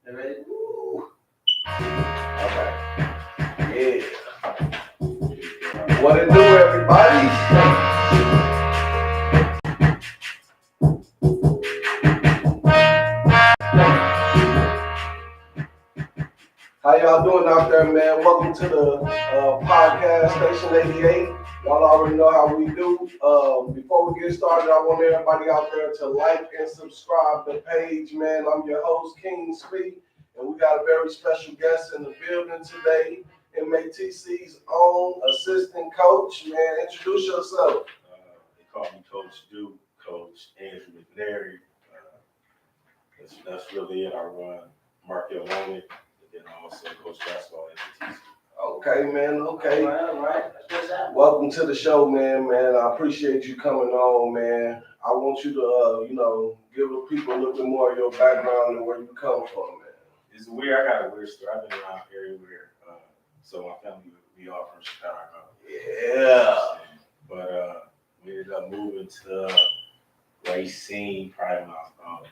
You ready? Woo. Okay. Yeah. What it do, everybody? How y'all doing out there, man? Welcome to the podcast, Station 88. Y'all already know how we do. Before we get started, I want everybody out there to like and subscribe the page, man. I'm your host, King Speak, and we got a very special guest in the building today, M.A.T.C's own assistant coach. Man, introduce yourself. They call me Coach Duke, Coach Andrew McNairy. That's really it. I run Markel Moment, and then I also coach basketball at M.A.T.C. Okay, man. Okay. All right. That's what's happening. Welcome to the show, man. I appreciate you coming on, man. I want you to, give the people a little bit more of your background and where you come from, man. It's weird. I got a weird story. I've been around everywhere. So my family, we all from Chicago. Yeah. But we ended up moving to Racine probably when I was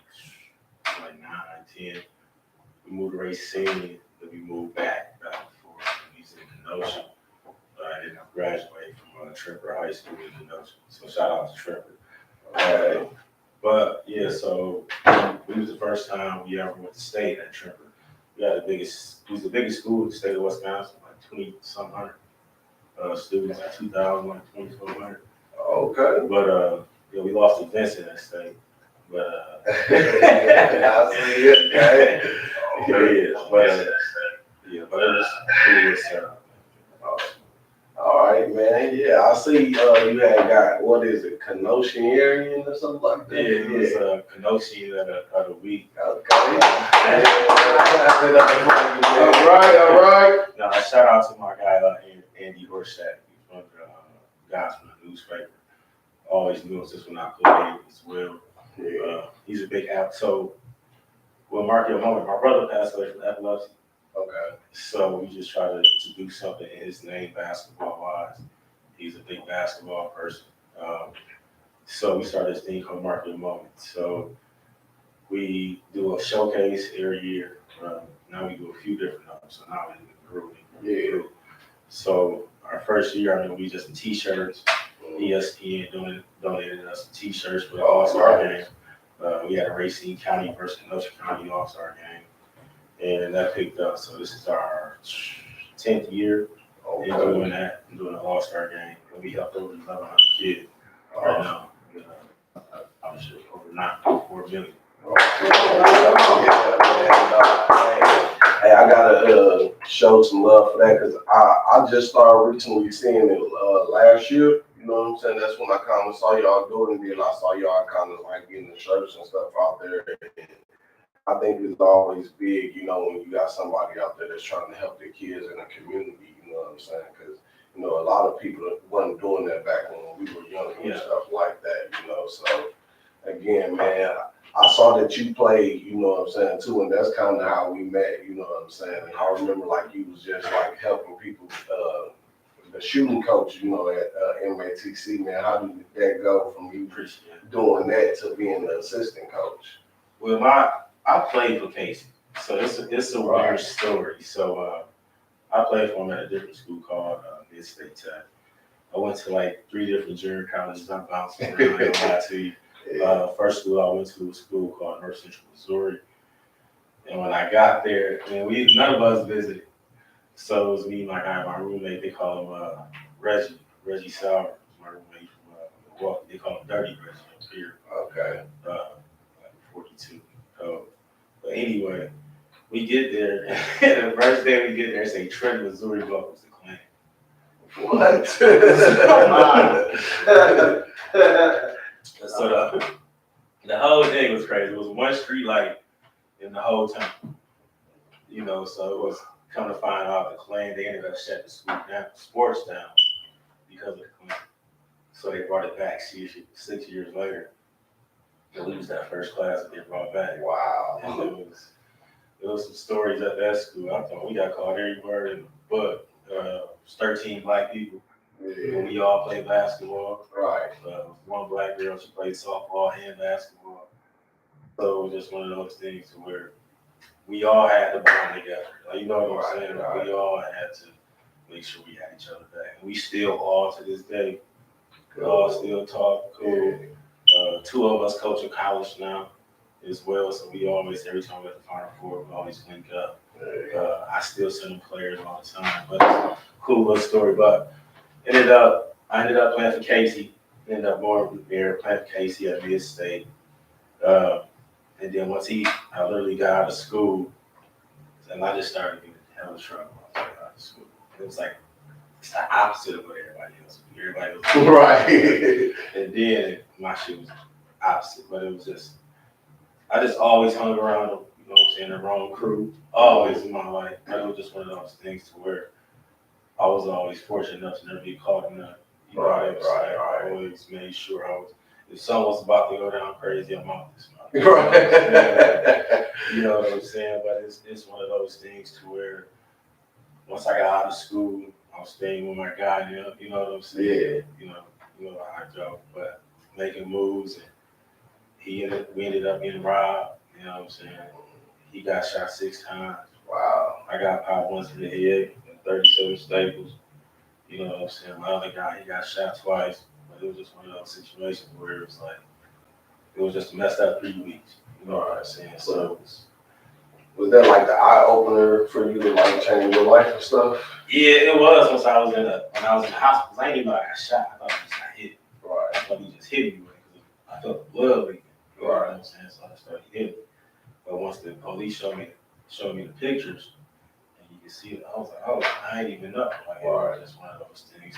like 9, 10. We moved to Racine, then we moved back and forth. We was in Kenosha. I ended up graduating from Tremper High School in Kenosha. So shout out to Tremper. But yeah, so we was the first time we ever went to state at Tremper. We was the biggest school in the state of Wisconsin, like 20-some hundred students, like 2,000, like 2,400. Okay. But we lost to Vincent that state. But I see it. Okay. But it was cool. All right, man. Yeah, I see you had got, what is it, Kenosha area or something like that? Yeah, it was Kenosha of the week. Okay. All right. Now, shout out to my guy, Andy Horshack. He's one of the guys from the newspaper. Always knew us just when I played as well. He's a big app. So, well, Markel Moment, my brother passed away from epilepsy. Okay. So we just try to do something in his name, basketball-wise. He's a big basketball person. So we started this thing called Markel Moment. So we do a showcase every year. Now we do a few different ones. So now we grew. Yeah. So our first year, we just T-shirts. ESPN donated us T-shirts for the All-Star game. We had a Racine County versus Kenosha County All-Star game. And that picked up. So this is our 10th year in doing that, and doing an All-Star game. And we helped over 1,100 kids right now. I'm sure over 9.4 million. Hey, I gotta show some love for that because I just started recently seeing it last year. You know what I'm saying? That's when I kind of saw y'all doing it, and I saw y'all kind of like getting the shirts and stuff out there. I think it's always big, when you got somebody out there that's trying to help the kids in the community, you know what I'm saying? Because, a lot of people wasn't doing that back when we were young and stuff like that, So, again, man, I saw that you played, you know what I'm saying, too, and that's kind of how we met, you know what I'm saying? And I remember, like, you was just, like, helping people, the shooting coach, at M.A.T.C, man. How did that go from you doing that to being the assistant coach? Well, I played for Casey, so it's a weird story. So I played for him at a different school called Mid-State Tech. I went to like 3 different junior colleges. I bounced around. I don't lie to you. First school I went to was a school called North Central Missouri. And when I got there, none of us visited. So it was me, my roommate. They call him Reggie Sauer, my roommate from Milwaukee. They call him Dirty Reggie up here. Okay. Like 42. But anyway, we get there, and the first day we get there, say Trent, Missouri welcomes the Klan. What? So the whole thing was crazy. It was one street light in the whole town. So it was come to find out the Klan, they ended up shutting the school down, sports down because of the Klan. So they brought it back 6 years later. And we was that first class that they brought back. Wow. And there was some stories at that school. I thought we got caught every word in the book. 13 black people. Yeah. We all played basketball. Right. One black girl, she played softball and basketball. So it was just one of those things where we all had to bond together. Like, you know what I'm saying? Right. We all had to make sure we had each other back. And we still all to this day, we all still talk, cool. Two of us coach at college now as well, so we always, every time we have the Final Four, we always link up. I still send them players all the time, but it's a cool little story. But I ended up playing for Casey. Ended up going there, playing for Casey at Mid-State. And then I literally got out of school, and I just started getting hell of trouble. I was out of school. It was like, it's the opposite of what everybody else. Everybody was Right. And then my shit was opposite, but it was just, I just always hung around, you know what I'm saying, the wrong crew, always in my life. But it was just one of those things to where I was always fortunate enough to never be caught in that. You know, Right. I always made sure if someone was about to go down crazy, I'm out this month. Right. You know what I'm saying? But it's one of those things to where once I got out of school, I was staying with my guy, you know what I'm saying? Yeah. You know how I joke, but making moves, and we ended up getting robbed, you know what I'm saying? He got shot 6 times. Wow. I got popped once in the head and 37 staples. You know what I'm saying? My other guy, he got shot twice, but it was just one of those situations where it was like, it was just a messed up 3 weeks. You know what I'm saying? So was that like the eye opener for you to like change your life and stuff? yeah, it was when I was in the hospital. I didn't even know I got shot. I thought I just got hit. Right. I thought he just hit me because I felt the blood leaking. You know what I'm saying? So I started hitting. But once the police showed me the pictures, and you can see it, I was like, oh, I ain't even know. Like, it was just one of those things.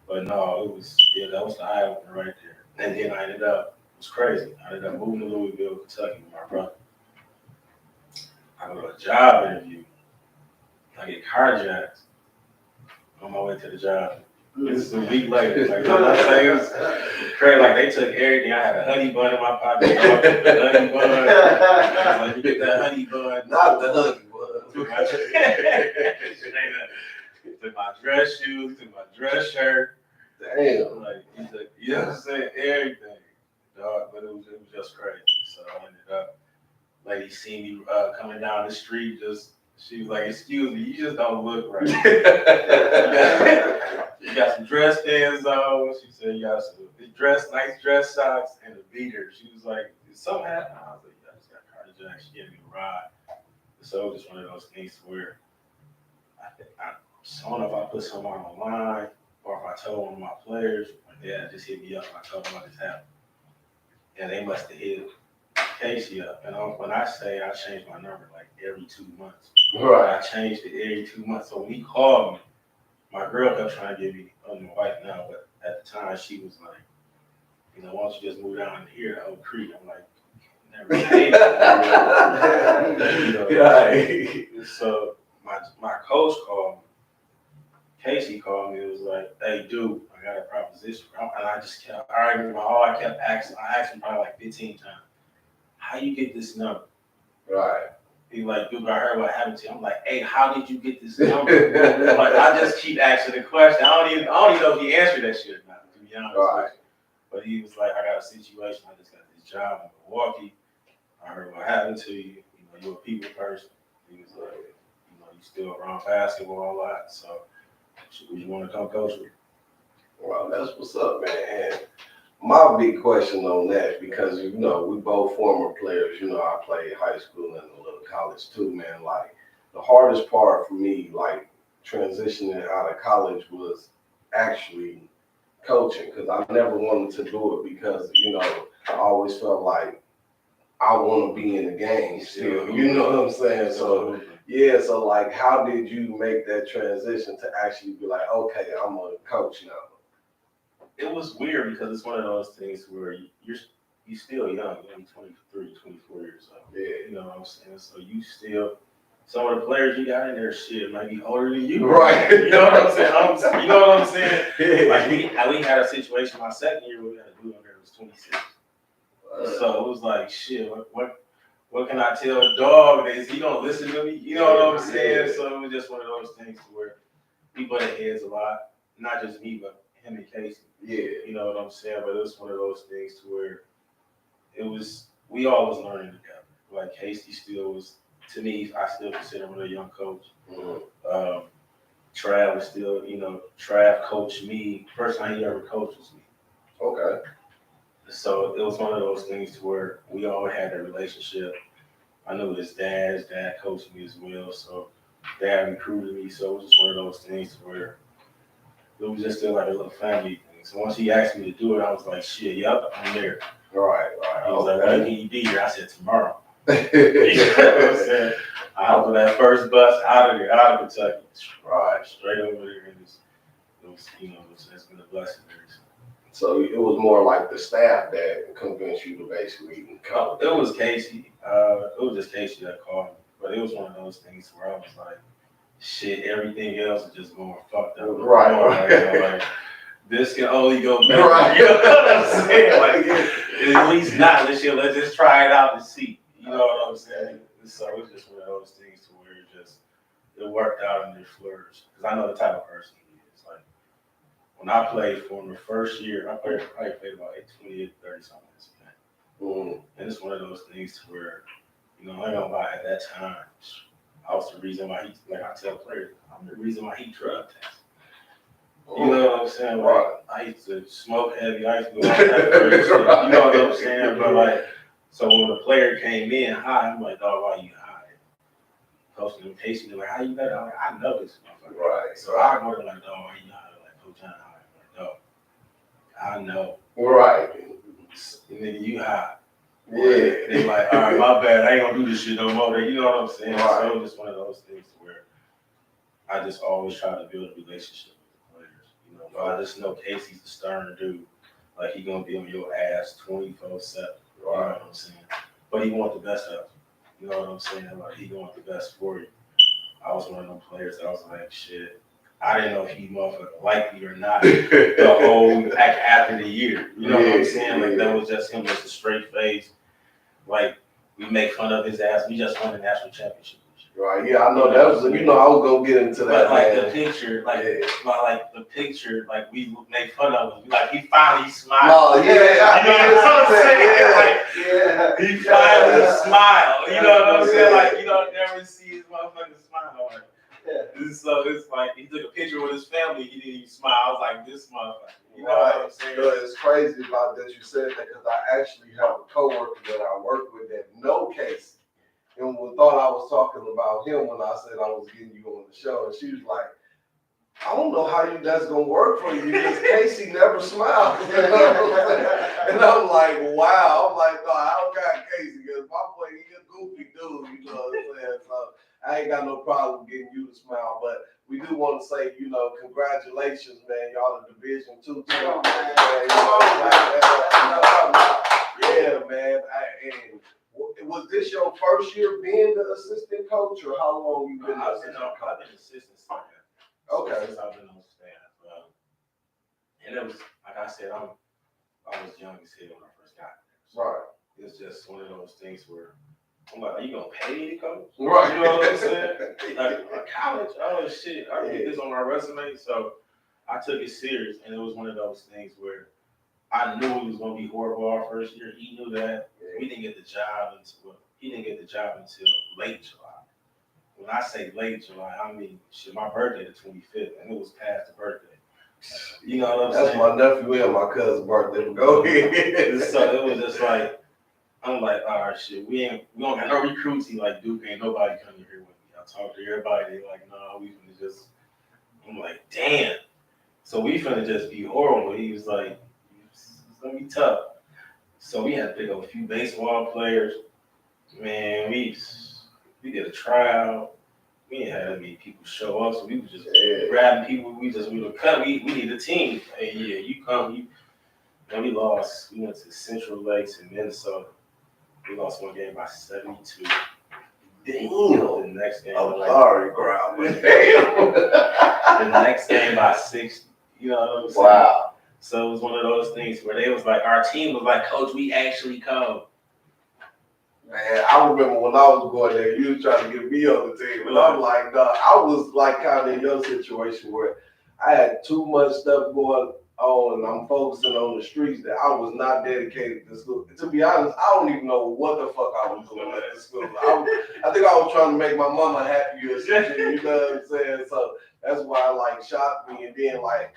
But no, that was the eye opener right there. And then it was crazy. I ended up moving to Louisville, Kentucky with my brother. I go to a job interview. I get carjacked on my way to the job. This is a week later. Like, you know what I'm saying? It was crazy. Like, they took everything. I had a honey bun in my pocket. The honey bun. I was like, you get that honey bun. Not the honey bun. Took my dress shoes, took my dress shirt. Damn. Like, you know what I'm saying? Everything. Dog, but it was just crazy. So I ended up, lady seen me coming down the street, she was like, excuse me, you just don't look right. You got some dress pants on. She said, you got some nice dress socks and a beater. She was like, did something happen? I was like, yeah, I just got carjacked. She gave me a ride. So it was just one of those things where I don't know if I put someone online or if I told one of my players, my dad just hit me up and I told them what just happened. And they must have hit Casey up. And when I say I change my number like every 2 months, I changed it every 2 months. So when he called me, my girl kept trying to give me, my wife now, but at the time she was like, why don't you just move down here to Oak Creek? I'm like, never stayed there. So my coach called me. Casey called me. It was like, hey, dude, I got a proposition. And I just kept arguing I kept asking. I asked him probably like 15 times, how you get this number? Right. He like, dude, I heard what happened to you. I'm like, hey, how did you get this number? Like, I just keep asking the question. I don't even know if he answered that shit or not, to be honest with you. But he was like, I got a situation. I just got this job in Milwaukee. I heard what happened to you. You're a people person. He was like, you still around basketball a lot. So, you want to come coach me? Well, that's what's up, man. And my big question on that, because we both former players. I played high school and a little college too, man. Like the hardest part for me, like transitioning out of college, was actually coaching, because I never wanted to do it because I always felt like I want to be in the game still. You know what I'm saying? So yeah, so like, how did you make that transition to actually be like, okay, I'm a coach now? It was weird because it's one of those things where you're still young. You're only 23, 24 years old. Yeah. You know what I'm saying? So you still, some of the players you got in there, shit, might be older than you. Right. You know what I'm saying? You know what I'm saying? Yeah. Like we had a situation my second year where we had a dude on there who was 26. So it was like, shit, what can I tell a dog? Is he gonna listen to me? You know what I'm saying? So it was just one of those things where we butted heads a lot. Not just me, but him and Casey. Yeah. You know what I'm saying? But it was one of those things to where we all was learning together. Like Casey still was, to me, I still consider him a young coach. Mm-hmm. Trav was still, Trav coached me. First time he ever coached was me. Okay. So it was one of those things to where we all had a relationship. I knew his dad coached me as well. So dad recruited me. So it was just one of those things where it was just still like a little family thing. So once he asked me to do it, I was like, shit, yep, I'm there. Right. He was like, when can you be here? I said, tomorrow. You know what I'm saying? I was on that first bus out of there, out of Kentucky. Right. Straight over there. It's been a blessing there. So it was more like the staff that convinced you to basically come. It was Casey. It was just Casey that called me. But it was one of those things where I was like, shit, everything else is just going fucked up. Right. Like, this can only go better. Right. You know what I'm saying? Like, at least not this year. Let's just try it out and see. You know what I'm saying? So it was just one of those things to where it worked out and it flourished. Because I know the type of person he is. Like, when I played for him the first year, I probably played about 28, 30 something. Mm. And it's one of those things to where, I ain't gonna lie, at that time, I was the reason why like I tell players, I'm the reason why he drug tests. You know what I'm saying? Like, I used to smoke heavy, I used to go out that crazy shit. You know what I'm saying? But like, so when the player came in high, I'm like, dog, why you high? Coach them Casey, they're like, how you got it? I'm like, I know this motherfucker. Right. So I go to like, dog, why you high? Like, Coach John high. I'm like, dog, I know. Right. And then you high. Yeah. They're like, all right, my bad. I ain't gonna do this shit no more. You know what I'm saying? Right. So it's just one of those things where I just always try to build a relationship with the players. But I just know Casey's a stern dude. Like, he gonna be on your ass 24/7. You know what I'm saying? But he want the best of you. You know what I'm saying? Like, he want the best for you. I was one of them players that I was like, shit. I didn't know if he motherfucker liked me or not the whole after the year. You know what I'm saying? Like, that was just him, just a straight face. Like, we make fun of his ass. We just won the national championship. Right, yeah, I know that was, I was gonna get into that. But like the picture, the picture, like we make fun of him. Like, he finally smiled. Oh, yeah, you know what I'm saying? Like, he finally smiled. You know what I'm saying? Like, you don't never see his motherfucking smile. Like, so it's like he took a picture with his family. He didn't even smile. I was like, this motherfucker. You know what I'm saying? It's crazy about that you said that because I actually have a coworker that I work with that no case. And thought I was talking about him when I said I was getting you on the show. And she was like, I don't know how that's going to work for you because Casey never smiled. You know what I'm saying? And I'm like, wow. I'm like, no, I don't got Casey because my boy, he's a goofy dude. You know what I'm saying? So I ain't got no problem getting you to smile. But we do want to say, congratulations, man. Y'all the Division II team. Yeah, man. Was this your first year being the assistant coach, or how long you been I've been assistant staff. Okay. Since I've been on staff. And it was, like I said, I was young as hell when I first got there. Right. It's just one of those things where I'm like, are you gonna pay me to coach? Right. You know what I'm saying? Like college, oh shit, I get this on my resume. So I took it serious, and it was one of those things where I knew it was gonna be horrible our first year. He knew that. We didn't get the job he didn't get the job until late July. When I say late July, I mean shit, my birthday the 25th, and it was past the birthday. You know what I'm saying? That's my nephew and my cousin's birthday. Go ahead. So it was just like, I'm like, all right, shit, we don't got no recruits. He like, Duke, ain't nobody coming here with me. I talked to everybody. They like, no, we finna just. I'm like, damn. So we finna just be horrible. He was like, it's gonna be tough. So we had to pick up a few baseball players. Man, we did a tryout. We ain't had any people show up, so we was just grabbing people. We were cut. We need a team. Hey, yeah, you come. And we lost. We went to Central Lakes in Minnesota. We lost one game by 72. Damn. The next game, I'm sorry, crowd, but damn. The next game by 60. You know what I'm saying? Wow. So it was one of those things where they was like, our team was like, Coach, we actually come. Man, I remember when I was going there, you was trying to get me on the team. And I'm like, nah, I was like kind of in your situation where I had too much stuff going oh, and I'm focusing on the streets, that I was not dedicated to school. To be honest, I don't even know what the fuck I was doing at the school. I think I was trying to make my mama happy or something, you know what I'm saying? So that's why like shocked me. And then like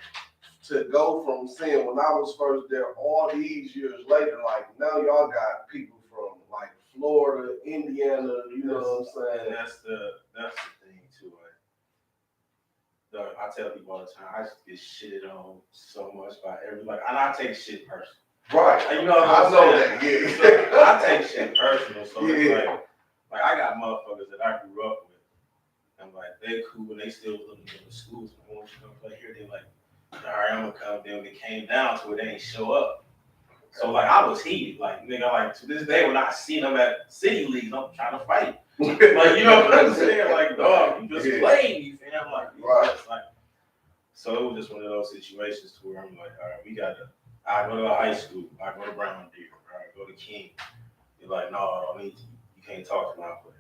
to go from seeing when I was first there all these years later, like now y'all got people from like Florida, Indiana, you know what I'm saying? And that's the thing too. I tell people all the time, I just get shitted on so much by everybody, and I take shit personal. Right. And you know what I'm know saying? that, yeah. So I take shit personal, so Yeah. it's like I got motherfuckers that I grew up with, and like they cool, and they still looking at the schools. When you gonna play here, they like, all right, I'm gonna come. Then when it came down to it, they ain't show up. So like I was heated, like nigga, like to this day when I see them at city leagues, I'm trying to fight. Like you know what I'm saying? Like dog, you just played me, fam. Like, right. Like, so it was just one of those situations to where I'm like, all right, I go to high school, I go to Brown Deer, all right, go to King. You're like, no, I don't need you. You can't talk to my players.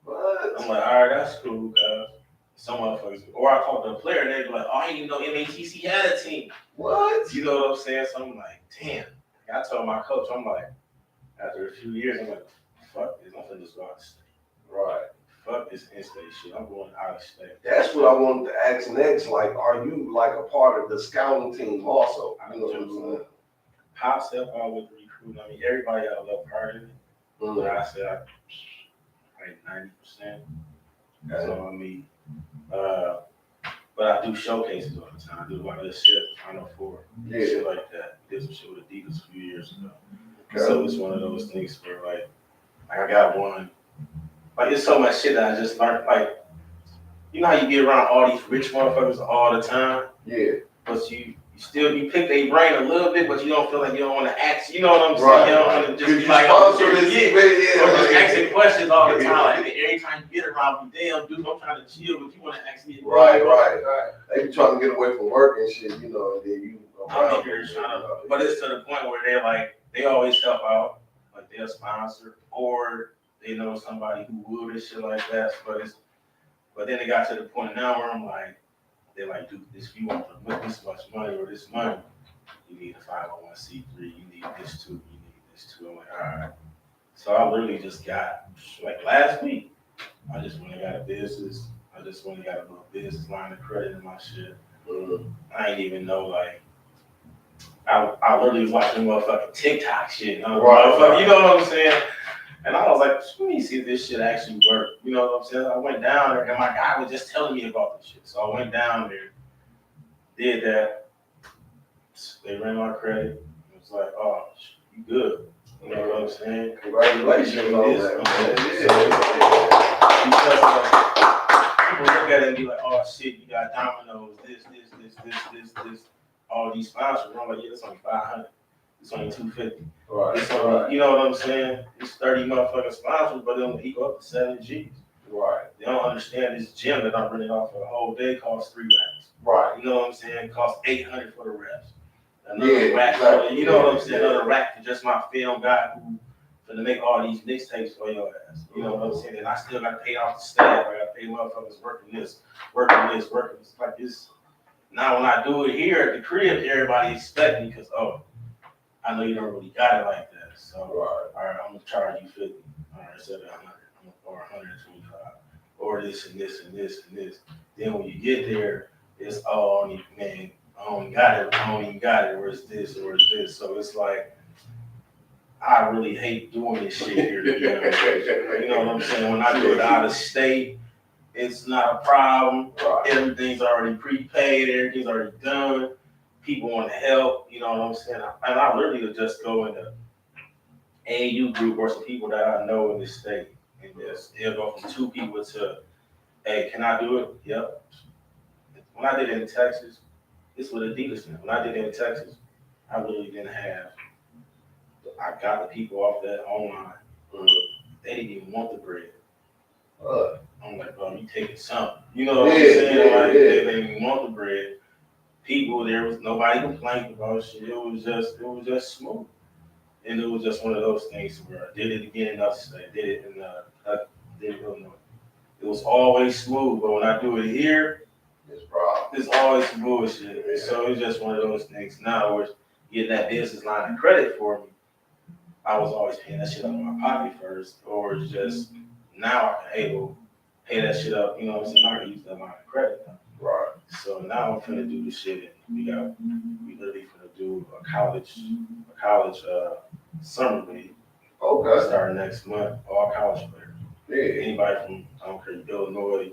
What? I'm like, all right, that's cool, guys. Some motherfuckers, or I talk to a player, they be like, oh, I didn't even know M.A.T.C had a team. What? You know what I'm saying? So I'm like, damn. I told my coach, I'm like, after a few years, I'm like, fuck this, I'm finna just go out of state. Right. Fuck this in-state shit, I'm going out of state. That's what I wanted to ask next. Like, are you like a part of the scouting team also? I know what I'm saying. Pops help out with the recruiting. I mean, everybody had a little part in it. Mm-hmm. But I said, like 90%. That's all I mean. But I do showcases all the time. I do a lot of this shit, Final Four, shit like that. Did some shit with Adidas a few years ago. Okay. So it's one of those things where like I got one. Like it's so much shit that I just learned. Like, you know how you get around all these rich motherfuckers all the time? Yeah. But you pick their brain a little bit, but you don't feel like you don't want to ask. You know what I'm saying? Right. You don't want to just be like, or just asking questions all the time. Like every time you get around me, damn dude, I'm trying to chill, but you want to ask me. Right. They be trying to get away from work and shit, you know, and then you I'm here trying to, but it's to the point where they're like, they always help out, like they'll sponsor, or they know somebody who would and shit like that. But then it got to the point now where I'm like, they're like, dude, if you want to make this much money or this money, you need a 501c3, you need this too, you need this too. I'm like, all right. So I literally just got, like last week, I just went and got a business. I just went and got a little business line of credit in my shit. I ain't even know, like, I literally was watching motherfucking TikTok shit. You know what I'm saying? And I was like, let me see if this shit actually work. You know what I'm saying? I went down there and my guy was just telling me about this shit. So I went down there, did that. They ran my credit. It was like, oh, you good. You know what I'm saying? Congratulations on that. Because people look at it and be like, oh shit, you got Domino's, this, all these sponsors. I'm like, yeah, it's only 500. It's only 250. Right. It's only, you know what I'm saying? It's 30 motherfucking sponsors, but it'll equal up to 7 G's. Right. They don't understand this gym that I'm renting off for the whole day costs 3 racks. Right. You know what I'm saying? It costs 800 for the reps. Another rack for you know what I'm saying? Another rack for just my film guy who gonna make all these mixtapes for your ass. You know what I'm saying? And I still gotta pay off the staff. I gotta pay motherfuckers working this. Like this. Now when I do it here at the crib, everybody expect me because I know you don't really got it like that. So all right, I'm gonna charge you 50. All right, instead of 100, or 125, or this and this and this and this. Then when you get there, it's man, I don't even got it, or it's this, or it's this. So it's like, I really hate doing this shit here. You know what I'm saying? When I do it out of state, it's not a problem. Right. Everything's already prepaid, everything's already done. People want to help, you know what I'm saying? And I literally would just go in the AAU group or some people that I know in this state. And it'll go from 2 people to, hey, can I do it? Yep. When I did it in Texas, it's with Adidas now. When I did it in Texas, I really didn't have, I got the people off that online. They didn't even want the bread. I'm like, bro, you taking something. You know what I'm saying? They didn't even want the bread. People, there was nobody complained about shit. It was just smooth. And it was just one of those things where I did it again in upstate. I did it in Illinois. It was always smooth, but when I do it here, it's always some bullshit. So it's just one of those things now where getting that business line of credit for me, I was always paying that shit out of my pocket first, or it's just now I can able pay that shit up, you know what I'm saying? I can use that line of credit now. Right. So now I'm finna do the shit and we literally finna do a college summer league. Okay. Starting next month, all college players. Yeah. Anybody from I don't care, Illinois,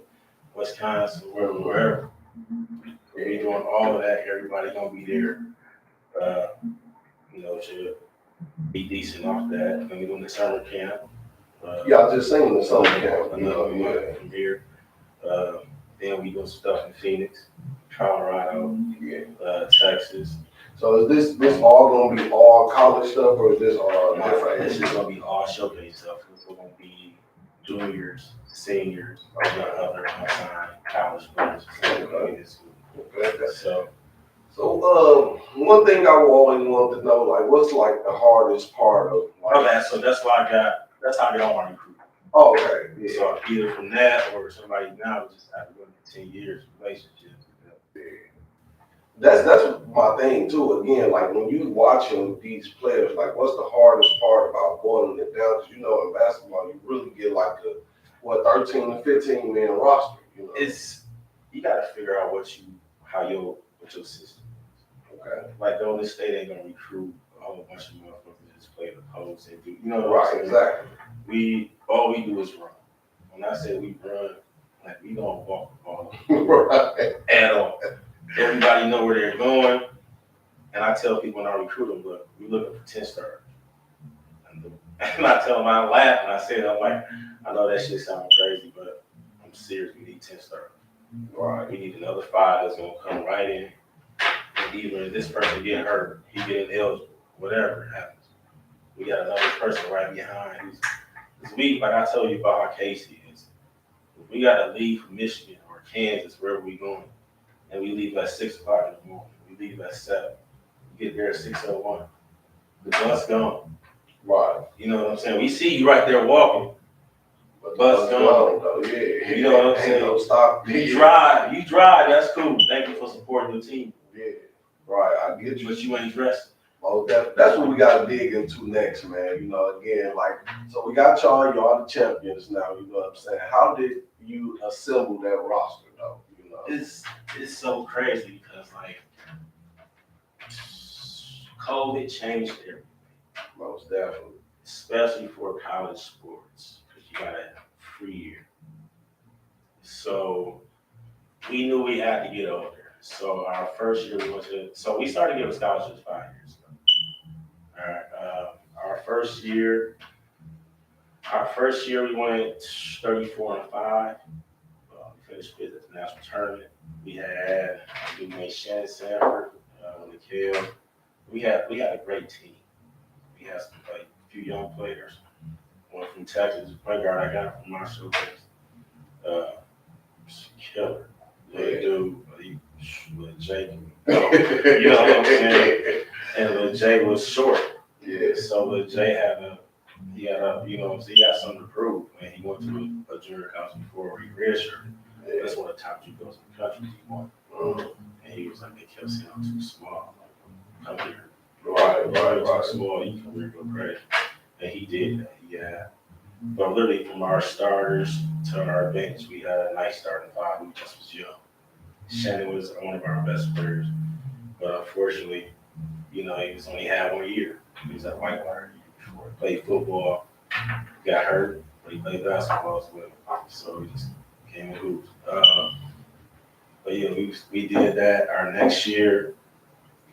Wisconsin, wherever. We doing all of that. Everybody gonna be there. You know, should be decent off that. Gonna be doing the summer camp. Yeah, I just seen the summer camp. Another month from here. Then we do stuff in Phoenix, Colorado, Texas. So is this all gonna be all college stuff, or is this all different? This is gonna be all showcase stuff. We're gonna be juniors, seniors, other unsigned college players. So one thing I always wanted to know, like, what's like the hardest part of like? Okay, so that's how I got on my recruit. Oh, okay. Yeah. So either from that or somebody now just after working 10 years relationship. Yeah. That's my thing too. Again, like when you watching these players, like what's the hardest part about boiling it down? Because you know in basketball you really get like a 13 to 15 man roster. You know, You got to figure out what your system is. Okay. Like Golden State ain't gonna recruit a whole bunch of motherfuckers that just play the post and do, you know what I'm saying? Exactly. All we do is run. When I say we run, like we don't walk the ball Right. at all. Everybody know where they're going, and I tell people when I recruit them, look, we looking for 10 stars. And I tell them, I laugh and I say it, I'm like, I know that shit sounds crazy, but I'm serious. We need 10 stars. Right. We need another 5 that's gonna come right in. And even if this person get hurt, he get ineligible, whatever happens. We got another person right behind. Like I told you about how Casey is. If we gotta leave from Michigan or Kansas, wherever we going, and we leave at 6 o'clock in the morning, we leave at 7. We get there at 6:01. The bus gone. Right. You know what I'm saying? We see you right there walking. But bus gone. Though. Yeah. You know what I'm saying? No stop. You drive, that's cool. Thank you for supporting your team. Yeah. Right, I get you. But you ain't dressed. Oh, that's what we gotta dig into next, man. You know, again, like, so we got y'all the champions now, you know what I'm saying? How did you assemble that roster though? You know? It's so crazy because like COVID changed everything. Most definitely. Especially for college sports, because you gotta have a free year. So we knew we had to get over there. So our first year we started giving scholarships 5 years ago. All right. Our first year we went 34-5. We finished fifth at the national tournament. We had Shannon Sanford, Nikhil. We had a great team. We had some a few young players. One from Texas, point guard I got from my showcase. Killer. Little dude, little Jake. You know what I'm saying? And little Jay was short. Yeah. So little Jay he got something to prove. And he went to a junior college before he redshirted. Yeah. That's one of the top 2 girls in the country he won. And he was like, they kept saying I'm too small. Like, come here. Right. Too small, you come here, go crazy. And he did that. Yeah. But literally from our starters to our bench, we had a nice starting 5 who just was young. Shannon was one of our best players. But unfortunately, he was only had 1 year. He was at Whitewater before he played football, got hurt, but he played basketball as well. So he just came in hoops. But yeah, we did that. Our next year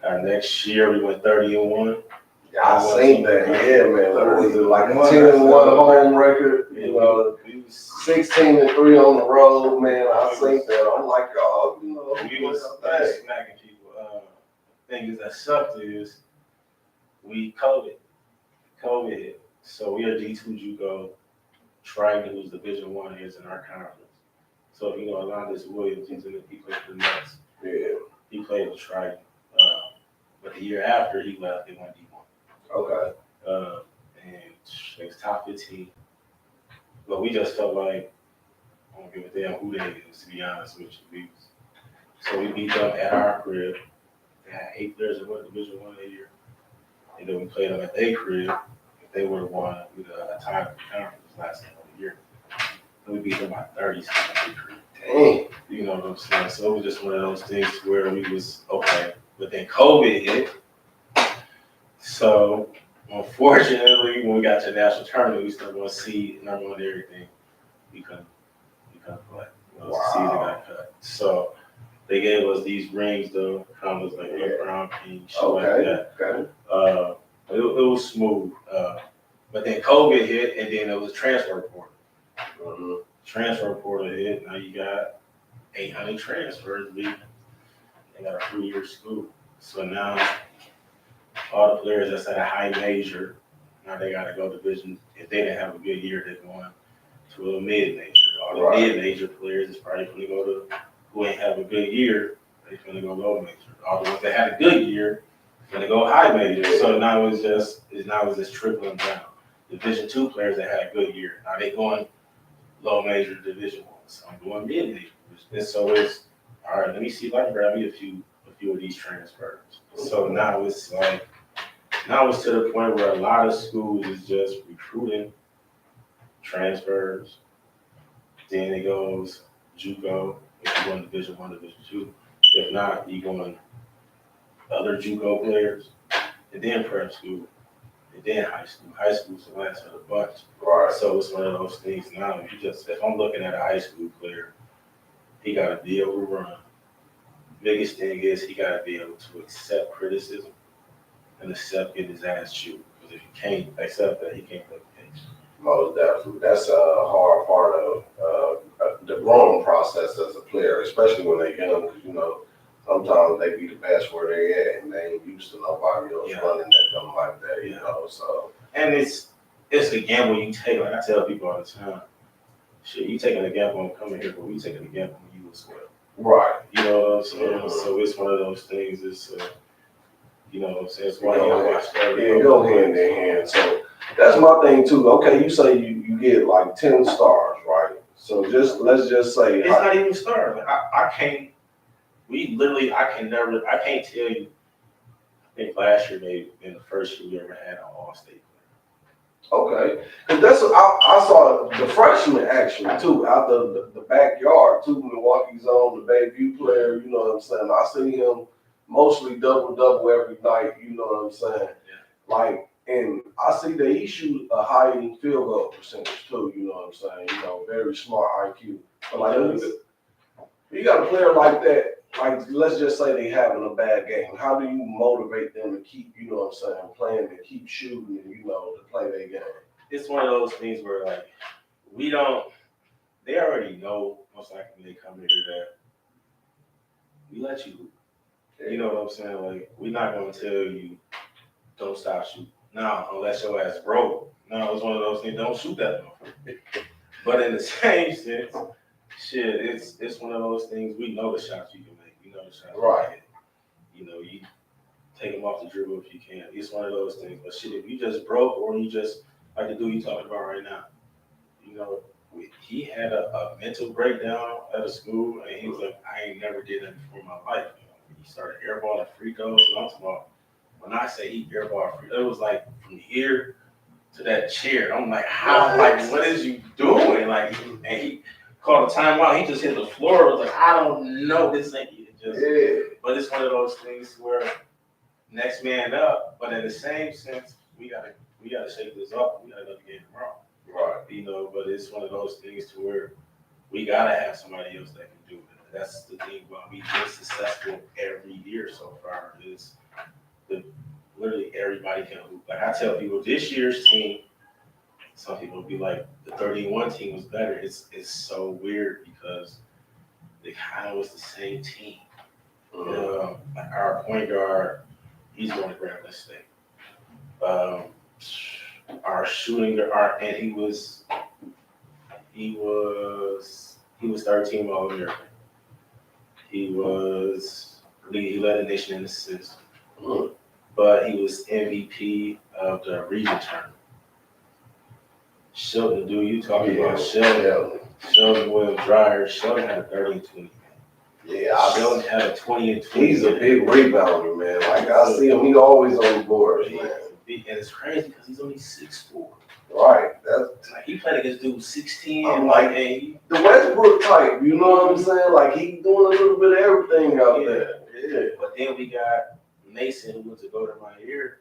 we went 30-1. Yeah, I seen that. Yeah, man. What was it like a 10-1 home record? You know, 16-3 on the road, man. I seen that. I'm like, oh, you know, we was smacking people. The thing is that sucked is we COVID hit. So we are D2 JUCO. Triton, who's Division 1, is in our conference. So if you know Alondas Williams, he played for the Mets. Yeah. He played with Triton. But the year after he left, they went D1. Okay. And it was top 15. But we just felt like, I don't give a damn who they is, to be honest with you. So we beat them at our crib. They had 8 players that went Division One that year, and then we played them at their crib. If they would have won, we'd have tied the conference last time of the year. And we beat them by 30 something at their crib. Dang. You know what I'm saying? So it was just one of those things where we was okay. But then COVID hit. So unfortunately, when we got to the national tournament, we still want to see number one everything. We couldn't play. The season got cut. So they gave us these rings though, kind of like a brown pink, shit like that. Okay. It was smooth. But then COVID hit, and then it was a transfer portal. Mm-hmm. Transfer portal hit. Now you got 800 transfers. They got a 3-year school. So now all the players that's at a high major, now they got to go division. If they didn't have a good year, they're going to a mid-major. All the mid-major players is probably going to go to, who ain't have a good year, they're going to go low major. All the ones that had a good year, going to go high major. So now it's just trickling down. Division two players that had a good year, now they going low major Division One. So I'm going mid-major. And so it's, all right, let me see if I can grab me a few of these transfers. So now it's to the point where a lot of schools is just recruiting transfers. Then it goes JUCO, if you're going Division One, Division Two. If not, you going other JUCO players, and then prep school, and then high school. High school's the last of the bunch. Right. So it's one of those things now. If I'm looking at a high school player, he got to be able to run. Biggest thing is he got to be able to accept criticism and accept getting his ass chewed. Because if he can't accept that, he can't play the game. Most definitely. That's a hard part of the growing process as a player, especially when they're young, because, you know, sometimes they be the best where they at, and they ain't used to nobody else running at them like that, you know, so. And it's a gamble you take. Like I tell people all the time, shit, you taking a gamble on coming here, but we taking a gamble when you as well. Right. You know what I'm saying? Mm-hmm. So it's one of those things, it's, you know what I'm saying? It's why you watch that. Yeah, go hand in hand. So that's my thing too. Okay, you say you get like 10 stars, right? So let's just say. It's not even stars. Like I can't tell you. I think last year in the first year we ever had an all-state player. Okay, because I saw the freshman action too, out the backyard too. Milwaukee's on the Bayview player, you know what I'm saying? I see him mostly double every night, you know what I'm saying? Yeah. Like, and I see that he shoot a high field goal percentage too, you know what I'm saying? You know, very smart IQ. But like, you got a player like that. Like, let's just say they having a bad game. How do you motivate them to keep, you know what I'm saying, playing and keep shooting and, you know, to play their game? It's one of those things where, like, they already know, most likely when they come here, that we let you hoop. You know what I'm saying? Like, we're not going to tell you, don't stop shooting. No, unless your ass broke. No, it's one of those things, don't shoot that motherfucker. But in the same sense, shit, it's one of those things, we know the shots you can make. You know the shots you can hit. You know, you take them off the dribble if you can. It's one of those things. But shit, if you just broke or you just, like the dude you talking about right now, you know, he had a mental breakdown at a school, and he was like, I ain't never did that before in my life. You know, he started airballing free throws, and I'm talking about, when I say he airballed free, it was like from here to that chair. I'm like, how? Like, what is you doing? Like, and he called a timeout. He just hit the floor. I was like, I don't know. This ain't just. Yeah. But it's one of those things where next man up. But in the same sense, we gotta shake this up. We gotta let the game wrong. Right. You know. But it's one of those things to where we gotta have somebody else that can do it. That's the thing. Why we've been successful every year so far. Is literally everybody can hoop. Like I tell people, this year's team. Some people will be like, the 31 team was better. It's so weird because they kind of was the same team. Like our point guard, he's going to Grambling State. Our shooting guard, and he was 13 All-American. He led the nation in assists. But he was MVP of the region tournament. Sheldon, dude, you talking about Sheldon? Sheldon Williams Dryer. Sheldon had a 30-20 game. Yeah, Sheldon had a 20 and 20. he's a big rebounder, man. Like I see him, he always on the board, man. And it's crazy because he's only 6'4". Right. That's Like he played against dudes 6'10". I'm Like, like, hey, the Westbrook type, you know what I'm saying? Like he doing a little bit of everything out there. Yeah. but then we got Mason, who went to go to my ear.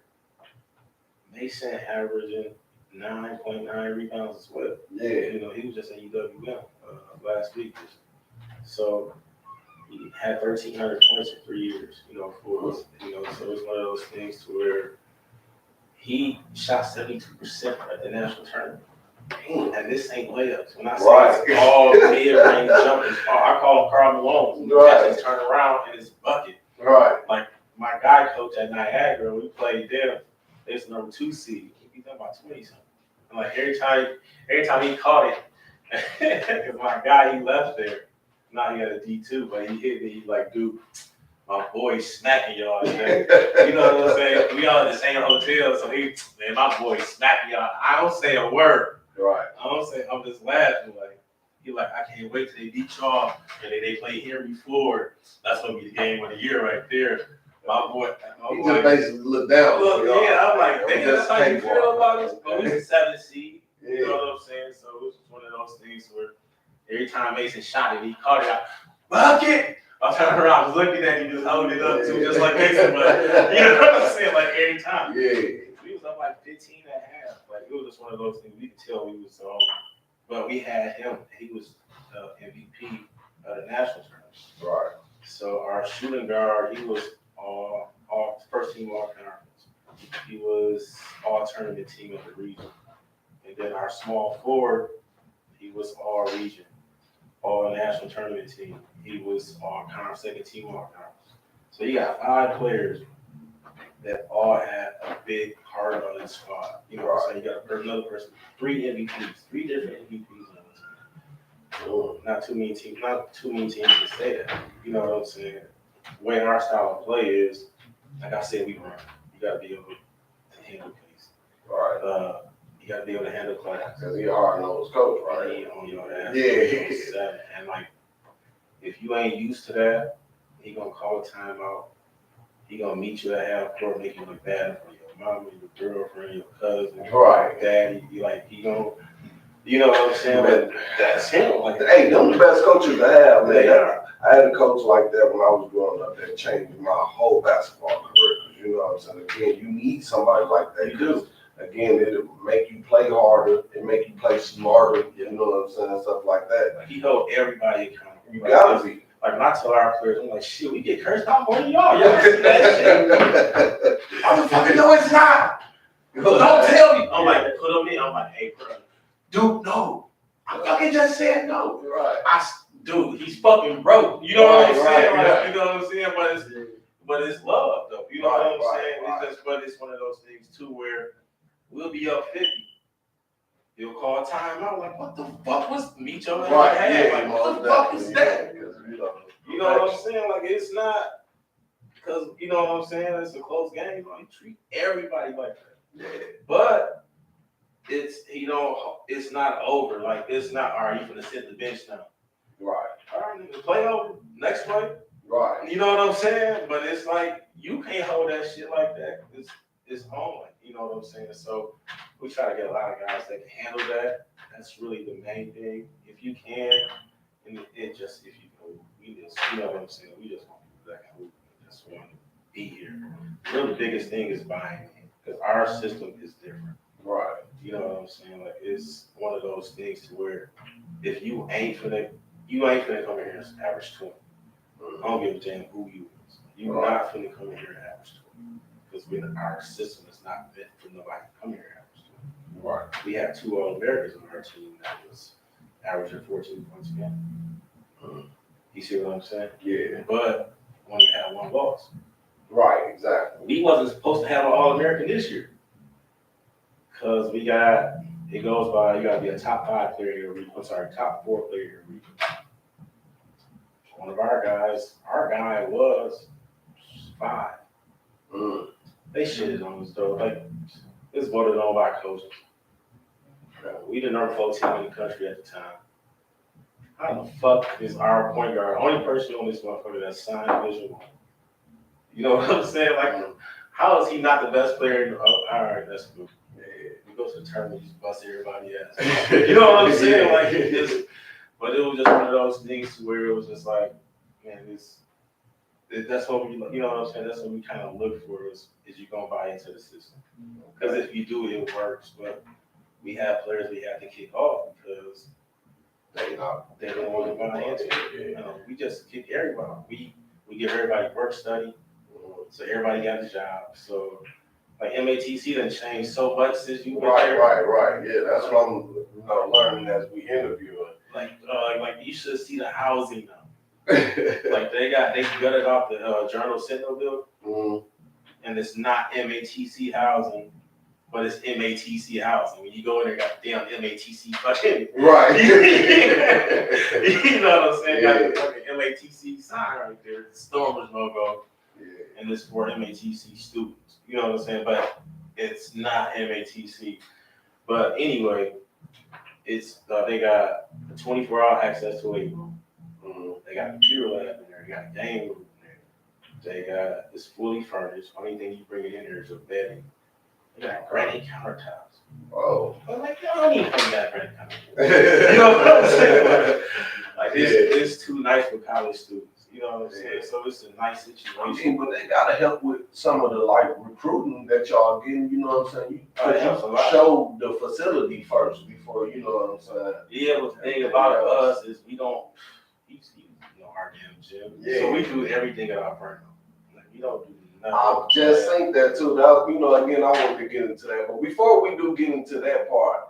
Mason averaging 9.9 rebounds as well. Yeah. You know, he was just at UWM last week. So he had 1,300 points in 3 years, you know, for us. You know, so it's one of those things to where he shot 72% at the national tournament. And this ain't layups. When I say it's all mid-range jumpers, I call them Karl Malone. Right. Just turn around and it's bucket. Right. Like my guy coach at Niagara, we played there. It's number 2 seed. He beat them by 20 something. And like every time he caught it, because my guy he left there. Now he had a D2, but he hit me. He's like, dude, my boy's smacking y'all today. You know what I'm saying? We all in the same hotel, so man, my boy's smacking y'all. I don't say a word. Right. I'm just laughing. Like, he like, I can't wait till they beat y'all and they play Henry Ford. That's gonna be the game of the year right there. My boy, He just basically looked down. yeah, I'm like, damn, that's how you feel about this. But we was 7 seed. Yeah. You know what I'm saying? So it was just one of those things where every time Mason shot it, he caught it out. Bucket! I turned around, I was looking at you, just holding it up too, just like Mason. But you know what I'm saying? Like every time. Yeah. We was up like 15 and a half. Like it was just one of those things. We could tell we was but we had him. He was MVP of the national tournament. Right. So our shooting guard, he was all first team all conference. He was all tournament team of the region. And then our small forward, he was all region, all national tournament team. He was all conference, second team all conference. So you got 5 players that all had a big part of the squad. You know what I'm saying? You got another person, 3 MVPs, 3 different MVPs on this team. Not too many teams can say that. You know what I'm saying? The way our style of play is, like I said, we run. You gotta be able to handle pace. Right. You gotta be able to handle class. Because he a hard-nosed coach, right? He on your ass. Yeah. And like, if you ain't used to that, he gonna call a timeout. He gonna meet you at half court, make you look bad in front of your mama, your girlfriend, your cousin, Right. daddy. He gonna, you know what I'm saying? But that's him. Like, hey, them the best coaches to have, man. They are. I had a coach like that when I was growing up that changed my whole basketball career. You know what I'm saying? Again, you need somebody like that. You do. Again, it'll make you play harder. It make you play smarter. You know what I'm saying? Stuff like that. Like, he held everybody accountable. You gotta be. Like when I tell our players, I'm like, shit, we get cursed out more than y'all. Y'all see that shit? I'm like, fucking no, it's not. Don't tell me. I'm like, put them in. I'm like, hey, bro, dude, no. I fucking just said no. Right. Dude, he's fucking broke. You know what I'm saying? Right. Like, you know what I'm saying? But it's love though. You know what I'm saying? Right. It's just, but it's one of those things too where we'll be up 50. He'll call timeout. Like, what the fuck was meet your ass? Right. Yeah. Like, what the fuck is that? You know what I'm saying? Like, it's not because you know what I'm saying. It's a close game. Like, you treat everybody like that. Yeah. But it's it's not over. Like, it's not all right. You gonna sit the bench now. Right. All right, nigga, play over. Next play. Right. You know what I'm saying? But it's like you can't hold that shit like that. It's on. You know what I'm saying? So we try to get a lot of guys that can handle that. That's really the main thing. If you can, and it just if you know, we just you know what I'm saying. We just want people that can just want to be here. Really, the biggest thing is buying in because our system is different. Right. You know what I'm saying? Like it's one of those things to where if you ain't finna come in here and average 20. I don't give a damn who you is. You're not finna come in here and average 20. Because our system is not meant for nobody to come here and average 20. Right. We have 2 All-Americans on our team that was averaging 14 points a game. You see what I'm saying? Yeah. But only had 1 loss. Right, exactly. We wasn't supposed to have an All-American this year. Because it goes by, you gotta be a top 5 player in your region. I'm sorry, top 4 player in your region. One of our guy was 5. They shitted on us though. Like, it's voted on by coaches. We the number 4 team in the country at the time. how the fuck is our point guard only person on this motherfucker that signed Division One? You know what I'm saying? Like, how is he not the best player? All right, that's good. We go to the tournament, just bust everybody ass. You know what I'm saying? Like, but it was just one of those things where it was just like, man, that's what we, you know what I'm saying? That's what we kind of look for is you gonna buy into the system. Because if you do, it works. But we have players we have to kick off because they don't want to buy into it. We just kick everybody. We give everybody work study, so everybody got a job. So like M.A.T.C. done changed so much since you went there. Right. Yeah, that's what I'm learning as we interview it. Like you should see the housing now. Like they gutted off the Journal Sentinel building, and it's not M.A.T.C. housing, but it's M.A.T.C. housing. When you go in there, got the damn M.A.T.C. fucking right. You know what I'm saying? Got the fucking M.A.T.C. sign right there, the Stormers logo, and it's for M.A.T.C. students. You know what I'm saying? But it's not M.A.T.C. But anyway, it's they got 24-hour access to a room. They got a computer lab in there. They got a game room in there. They got it's fully furnished. Only thing you bring it in there is a bedding. They got granite countertops. Oh, but like y'all don't even got granite countertops. You know what I'm saying? Like it's too nice for college students. You know what I'm saying? So it's a nice situation. But they gotta help with some of the like recruiting that y'all getting. You know what I'm saying? You show the facility first before you know what I'm saying. Yeah, but the thing about us is we don't. You know our damn gym. Yeah. So we do everything at our firm. Like we don't do nothing. I just think that too. That, you know, again, I wanted to get into that. But before we do get into that part,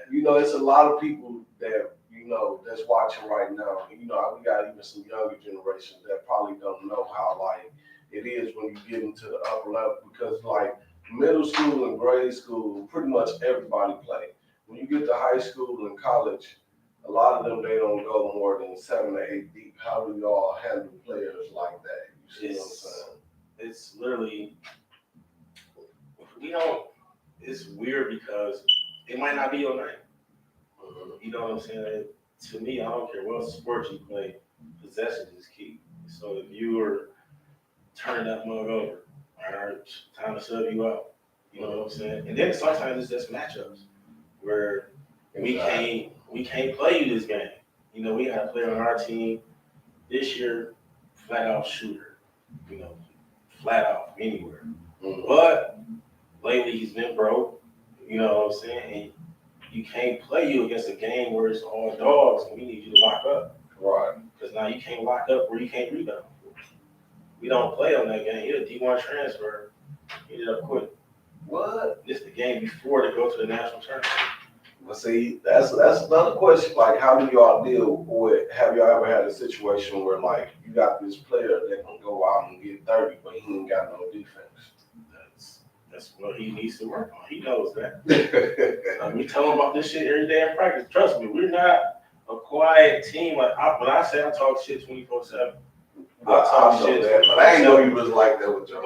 you know, it's a lot of people that, you know, that's watching right now. You know, we got even some younger generations that probably don't know how, like, it is when you get into the upper level. Because, like, middle school and grade school, pretty much everybody play. When you get to high school and college, a lot of them, they don't go more than 7 or 8 deep. How do y'all handle players like that? You see what I'm saying? It's literally, we don't, it's weird because it might not be your night. You know what I'm saying? To me, I don't care what sport you play, possession is key. So if you were turning that mug over, all right, time to sub you out. You know what I'm saying? And then sometimes it's just matchups where we can't play you this game. You know, we had a player on our team this year, flat out shooter. You know, flat out anywhere. But lately he's been broke. You know what I'm saying? And you can't play you against a game where it's all dogs and we need you to lock up. Right. Because now you can't lock up where you can't rebound. We don't play on that game. He had a D1 transfer. He ended up quitting. What? This is the game before they go to the national tournament. But see, that's another question. Like, how do y'all deal with? Have y'all ever had a situation where, like, you got this player that can go out and get 30, but he ain't got no defense? That's what he needs to work on. He knows that. We tell him about this shit every day in practice. Trust me, we're not a quiet team. Like when I say I talk shit 24/7, I talk shit. But I ain't know you was like that with your.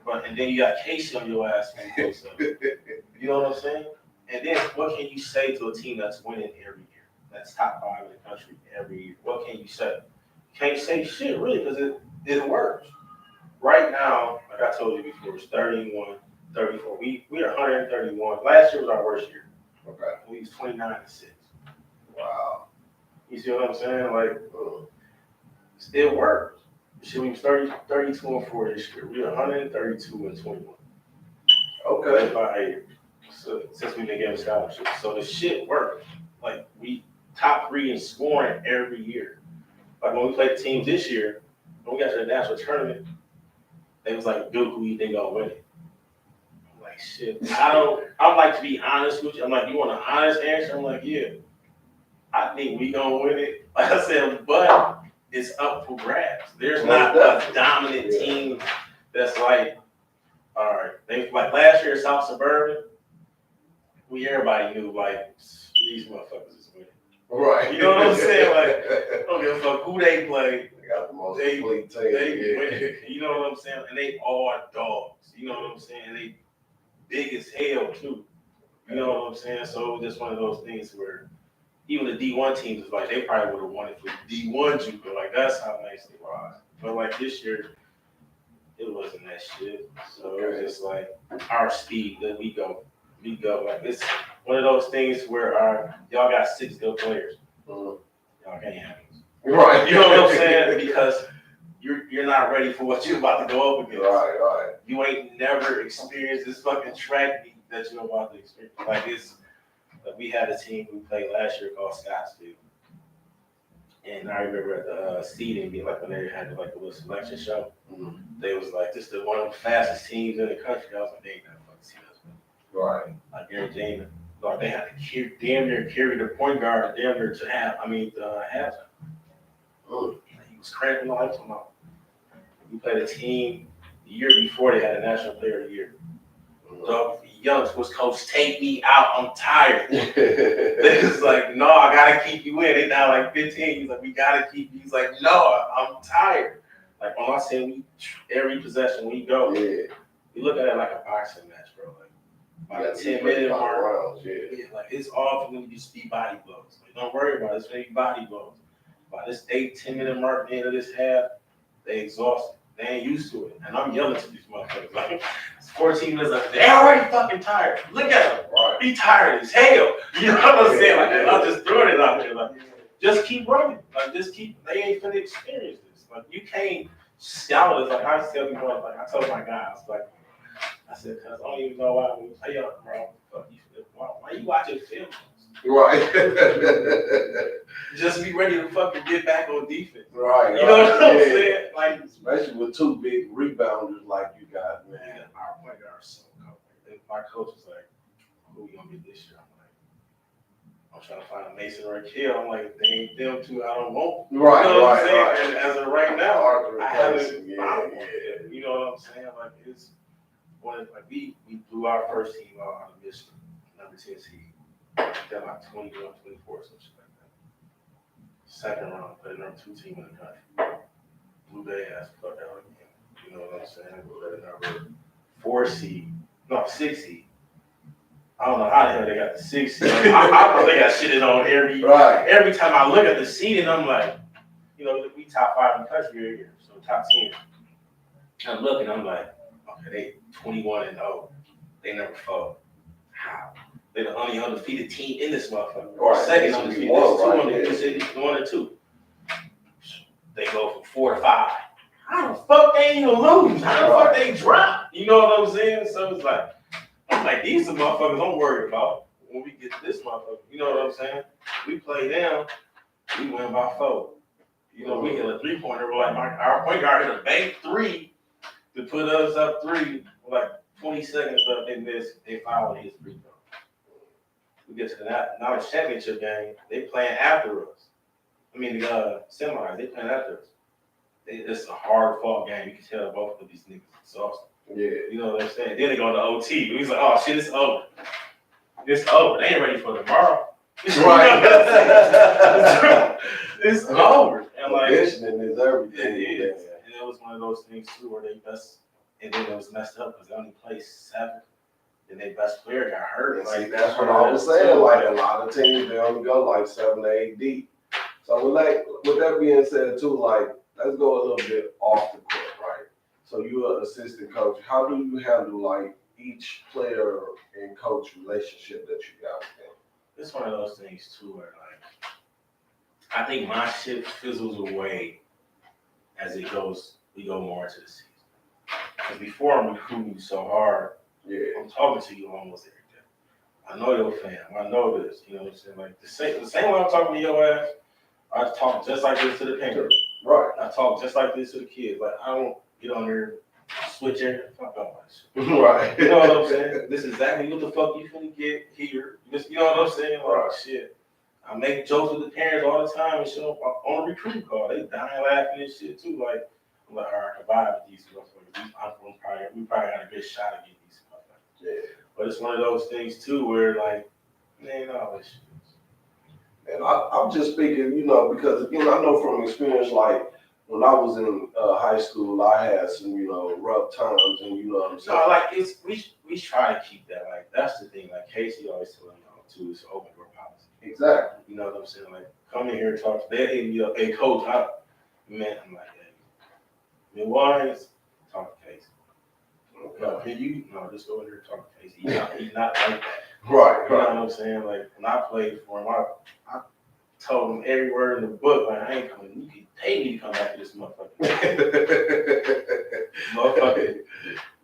But and then you got Casey on your ass 24/7. You know what I'm saying? And then what can you say to a team that's winning every year? That's top 5 in the country every year. What can you say? You can't say shit really because it works. Right now, like I told you before, it's 31, 34. We are 131. Last year was our worst year. Okay. We was 29-6. Wow. You see what I'm saying? Like, it worked. Shit, we was 32-4 this year. We were 132-21. Okay. 5 years. So, since we've been getting scholarships. So the shit worked. Like, we top 3 in scoring every year. Like, when we played the teams this year, when we got to the national tournament, they was like, Duke, who you think gonna win it? I'm like, shit. I'm like, to be honest with you. I'm like, you want an honest answer? I'm like, yeah. I think we gonna win it. Like I said, but it's up for grabs. There's not a dominant team that's like, all right. They like last year, South Suburban. Everybody knew like these motherfuckers is winning. Right. You know what I'm saying? Like, I don't give a fuck who they play. They got the most complete team. They win. You know what I'm saying? And they all are dogs. You know what I'm saying? And they big as hell too. You know what I'm saying? So it was just one of those things where even the D1 teams is like they probably would have won it for D1 JUCO. Like that's how nice they were. But like this year, it wasn't that shit. So it was just like our speed that we go. Like it's one of those things where y'all got 6 good players. Y'all can't have it. Right. You know what I'm saying? Because you're not ready for what you're about to go up against. Right. You ain't never experienced this fucking track meet that you're about to experience. Like we had a team we played last year called Scottsdale. And I remember at the seeding, like when they had like a little selection show, they was like, this is one of the fastest teams in the country. I was like, they ain't gonna fucking see us. Right. Like Gary like they had to damn near carry the point guard damn near to halftime. He was cramping all the time. We played a team the year before they had a National Player of the Year. The Youngs was coach, take me out, I'm tired. They was like, no, I gotta keep you in. They down like 15. He's like, we gotta keep you. He's like, no, I'm tired. Like when I say every possession we go, we look at it like a boxing match, bro. Like by the 10-minute mark, like it's all going to just be body blows. Like don't worry about it, it's going to be body blows. By this 10-minute mark at the end of this half, they exhausted. They ain't used to it. And I'm yelling to these motherfuckers. Like, it's 14 minutes, like, they're already fucking tired. Look at them. Right. Be tired as hell. You know what I'm saying? Like, I'm just throwing it out there. Like, just keep running. Like, they ain't finna experience this. Like, you can't scout us. Like, I tell people, like, I told my guys, like, I said, cuz I don't even know why we play y'all, bro. Why you watching films? Right. Just be ready to fucking get back on defense. Right. You know what I'm saying? Like, especially with 2 big rebounders like you got, man. Our point guard is so cold. My coach was like, who we gonna get this year? I'm trying to find a Mason or a Kill. I'm like, if they ain't them two, I don't want. Right, you know what I'm saying? Right. And as of right now, I haven't found one. You know what I'm saying? Like it's we blew our first team out of Michigan, number 10 seed. They're like 21, 24, some shit like that. Second round, played number 2 team in the country. Blew their ass fuck out again. You know what I'm saying? We're number 4 seed, no 6 seed. I don't know how the hell they got the 6 seed. I know they got shitted on every time I look at the seed and I'm like, you know, we top 5 in the country every year, so top 10. And I'm looking, I'm like, okay, they 21-0. They never fall. How? They're the only undefeated team in this motherfucker. Or second undefeated. There's 2 undefeated. 1 or 2. They go from 4 to 5. How the fuck they ain't gonna lose? How the fuck they drop? You know what I'm saying? So it's like, I'm like, these are motherfuckers I'm worried about when we get to this motherfucker. You know what I'm saying? We play them, we win by 4. You know, we hit a 3-pointer. Like our point guard hit a bank 3 to put us up 3. Like 20 seconds left, they miss. They foul his free throw. We get to the knowledge championship game. They playing after us. I mean, the semis. They playing after us. It's a hard fought game. You can tell both of these niggas exhausted. Yeah. You know what I'm saying? Then they go to OT. He's like, oh shit, it's over. It's over. They ain't ready for tomorrow. Right. It's over. And like, conditioning is everything. It is. And it was one of those things too where they best, and then it was messed up because they only played 7. Then their best player got hurt. And see, that's what I was saying. Like a lot of teams, they only go like 7 to 8 deep. So with that being said too, like let's go a little bit off the court, right? So you're an assistant coach. How do you handle like each player and coach relationship that you got with them? It's one of those things too where like I think my shit fizzles away as it goes. We go more into the season. Because before I'm recruiting you so hard, I'm talking to you almost every day. I know your fam. I know this. You know what I'm saying? Like the same way I'm talking to your ass, I talk just like this to the parents. Right. I talk just like this to the kids. Like I don't get on there switching. Fuck all that shit. Right. You know what I'm saying? This is exactly what the fuck you finna get here. You know what I'm saying? Like shit. I make jokes with the parents all the time and shit on a recruiting call. They dying laughing and shit too. Like I'm like, all right, I can vibe with these motherfuckers. We probably got a good shot at getting these motherfuckers. Yeah. But it's one of those things too where like, man, all this shit. And I'm just speaking, you know, because again, I know from experience, like when I was in high school, I had some, you know, rough times, and you know what I'm saying. No, like we try to keep that. Like that's the thing. Like Casey always telling me too, it's open door policy. Exactly. You know what I'm saying? Like, come in here and talk. They hit me up, hey, coach, I'm like, hey, Wines, talk to Casey. No, can you? No, just go in there and talk to Casey. He's not like that. Right, You know what I'm saying? Like, when I played for him, I told him every word in the book, like, I ain't coming. You can pay me to come back to this motherfucker. Motherfucker.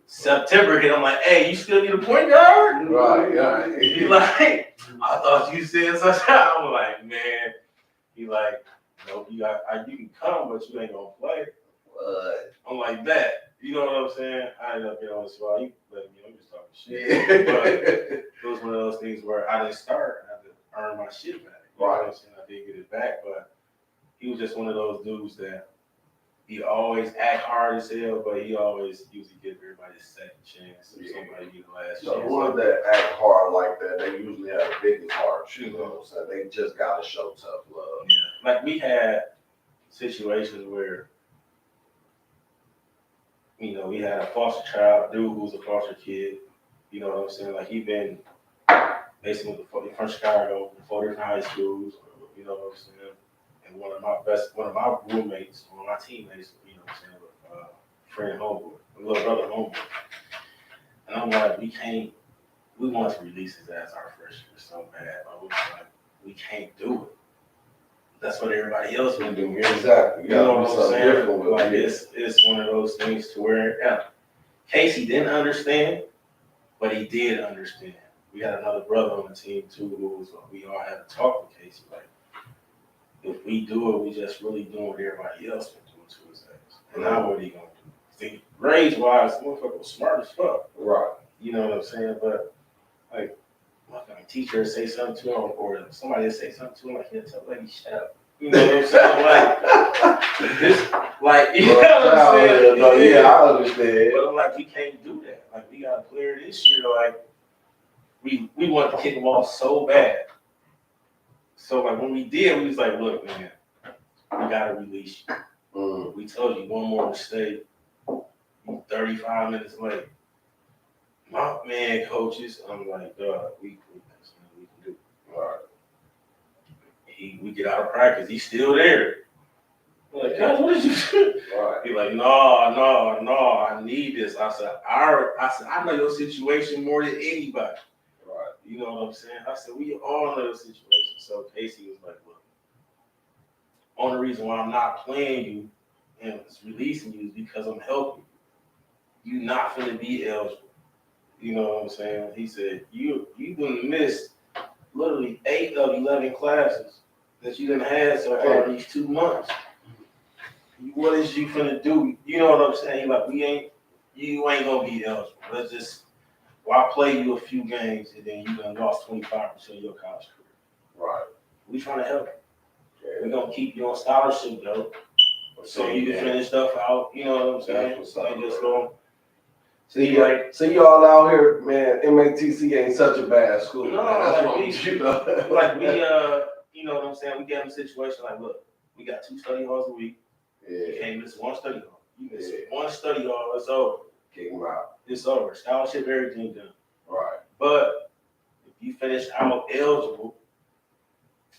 September hit, I'm like, hey, you still need a point guard? Right. He like, I thought you said something. I'm like, man. He like, nope, you can come, but you ain't gonna play. I'm like that. You know what I'm saying? I ended up getting on the spot. He let me, I'm just talking shit. Yeah. But it was one of those things where I didn't start. I had to earn my shit back. You know what I'm saying? I did get it back, but he was just one of those dudes that he always act hard as hell, but he always usually give everybody a second chance. Or somebody get the last chance. The ones that act hard like that, they usually have the biggest hearts. You know what I'm saying? They just gotta show tough love. Yeah. Like we had situations where, you know, we had a foster child, dude who was a foster kid. You know what I'm saying? Like he been basically from Chicago, 4 different high schools. You know what I'm saying? And one of my roommates, one of my teammates, you know what I'm saying, friend homeboy, a little brother homeboy. And I'm like, we want to release his ass our first year so bad, but we was like, we can't do it. That's what everybody else been doing. Exactly. You know what I'm saying? Like it's one of those things to where Casey didn't understand, but he did understand. We had another brother on the team too, we all had to talk to Casey. Like, if we do it, we just really doing what everybody else been doing to his ass. And now what he gonna do? See, grades wise, the motherfucker was smart as fuck. Right. You know what I'm saying? But like, motherfucking teacher say something to him, or somebody say something to him, like he'll tell the lady, shut up. You know what I'm saying? Like this, like you know what I'm saying? No, yeah, I understand. But I'm like, we can't do that. Like we got a player this year, like we want to kick him off so bad. So like when we did, we was like, look, man, we gotta release you. We told you one more mistake, you 35 minutes late. My man, coaches, I'm like, dog, we can do. All right. We get out of practice, he's still there. I'm like, guys, what did you do? Right. He's like, no, I need this. I said, I know your situation more than anybody. Right. You know what I'm saying? I said, we all know your situation. So Casey was like, look, only reason why I'm not playing you and releasing you is because I'm helping you. You're not going to be eligible. You know what I'm saying? He said, you done missed literally 8 of 11 classes that you done had so far in these 2 months. What is you finna do? You know what I'm saying? Like, you ain't gonna be eligible. Let's just, why play you a few games and then you done lost 25% of your college career? Right. We trying to help you. Yeah. We gonna keep you on scholarship though, so you can finish stuff out. You know what I'm saying? So they just gonna see, see y'all out here, man. M.A.T.C ain't such a bad school. No, man. That's like we, you know what I'm saying? We get in a situation like, look, we got 2 study halls a week. Yeah. You can't miss 1 study hall. You miss 1 study hall, it's over. Kick them out. It's over. Scholarship, everything done. Right. But if you finish out eligible,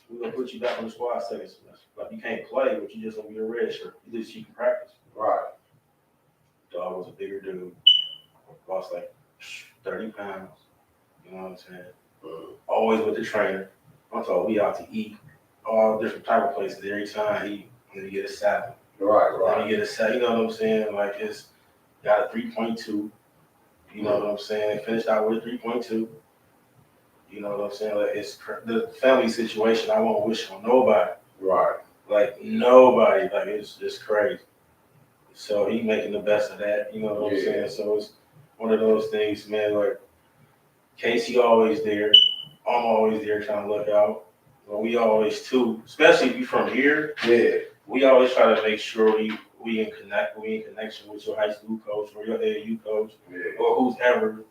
we're gonna put you back on the squad second semester. Like you can't play, but you just gonna be a red shirt. At least you can practice. Right. Dog was a bigger dude. Lost like 30 pounds. You know what I'm saying? Always with the trainer. I'm talking, we out to eat all different type of places. Every time he get a salad. Right. Let me get a set. You know what I'm saying? Like it's got a 3.2. You know what I'm saying? Finished out with a 3.2. You know what I'm saying? Like it's the family situation. I won't wish on nobody. Right. Like nobody. Like it's just crazy. So he making the best of that. You know what I'm saying? So it's one of those things, man. Like Casey always there. I'm always there trying to look out. But we always too, especially if you from here. Yeah. We always try to make sure we in connection with your high school coach or your AAU coach or who's ever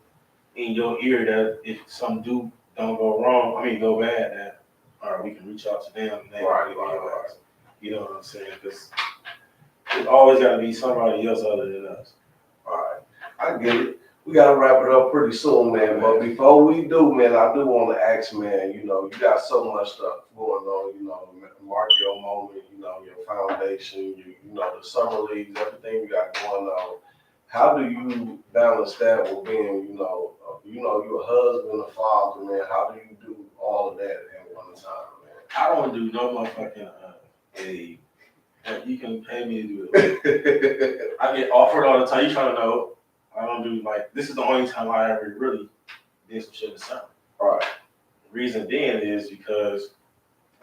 in your ear that if some don't go bad, that we can reach out to them and they right. You know what I'm saying? Because it's always got to be somebody else other than us. All right, I get it. We gotta wrap it up pretty soon, man. But before we do, man, I do want to ask, man. You know, you got so much stuff going on. You know, mark your moment. You know, your foundation. You know, the summer leagues, everything you got going on. How do you balance that with being, you're a husband, a father, man? How do you do all of that at one time, man? I don't do no motherfucking you can pay me to do it. I get offered all the time. You trying to know? I don't do this is the only time I ever really did some shit in the summer. All right. Reason being is because